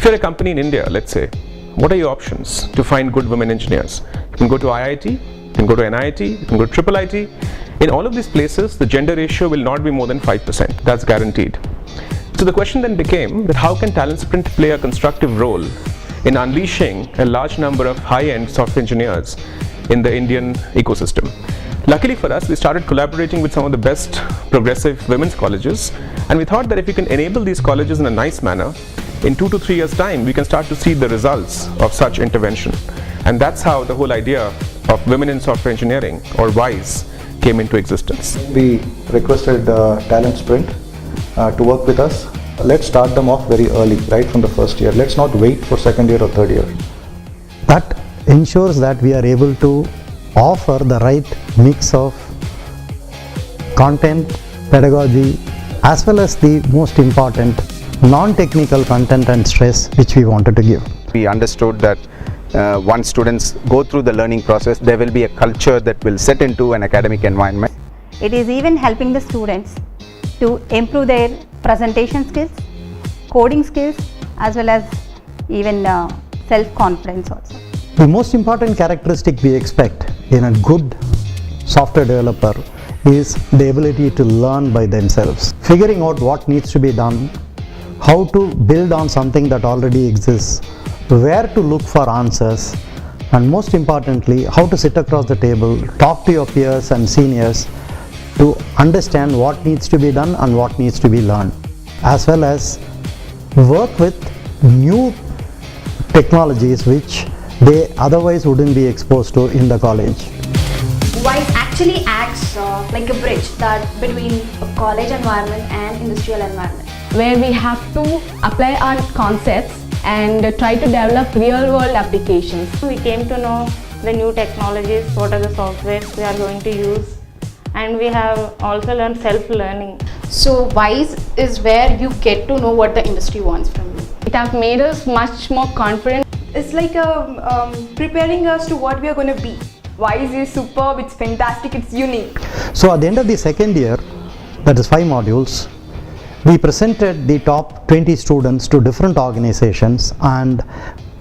you're a company in India, let's say, what are your options to find good women engineers? You can go to IIT, you can go to NIT, you can go to Triple IT. In all of these places, the gender ratio will not be more than 5%. That's guaranteed. So the question then became that how can Talent Sprint play a constructive role in unleashing a large number of high-end software engineers in the Indian ecosystem. Luckily for us, we started collaborating with some of the best progressive women's colleges, and we thought that if we can enable these colleges in a nice manner, in 2 to 3 years' time, we can start to see the results of such intervention. And that's how the whole idea of Women in Software Engineering, or WISE, came into existence. We requested Talent Sprint to work with us. Let's start them off very early, right from the first year. Let's not wait for second year or third year. That ensures that we are able to offer the right mix of content, pedagogy, as well as the most important non-technical content and stress which we wanted to give. We understood that once students go through the learning process, there will be a culture that will set into an academic environment. It is even helping the students to improve their presentation skills, coding skills, as well as even self-confidence also. The most important characteristic we expect in a good software developer is the ability to learn by themselves. Figuring out what needs to be done, how to build on something that already exists, where to look for answers, and most importantly, how to sit across the table, talk to your peers and seniors to understand what needs to be done and what needs to be learned, as well as work with new technologies which they otherwise wouldn't be exposed to in the college. WISE actually acts like a bridge that between a college environment and industrial environment, where we have to apply our concepts and try to develop real world applications. We came to know the new technologies, what are the softwares we are going to use, and we have also learned self-learning. So WISE is where you get to know what the industry wants from you. It has made us much more confident. It's like preparing us to what we are going to be. WISE is superb, it's fantastic, it's unique. So at the end of the second year, that is 5 modules, we presented the top 20 students to different organizations, and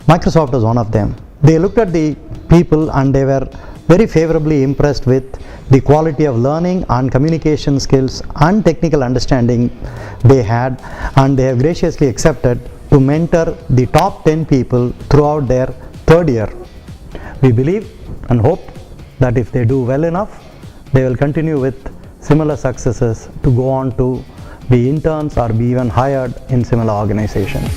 Microsoft was one of them. They looked at the people and they were very favorably impressed with the quality of learning and communication skills and technical understanding they had, and they have graciously accepted to mentor the top 10 people throughout their third year. We believe and hope that if they do well enough, they will continue with similar successes to go on to be interns or be even hired in similar organizations.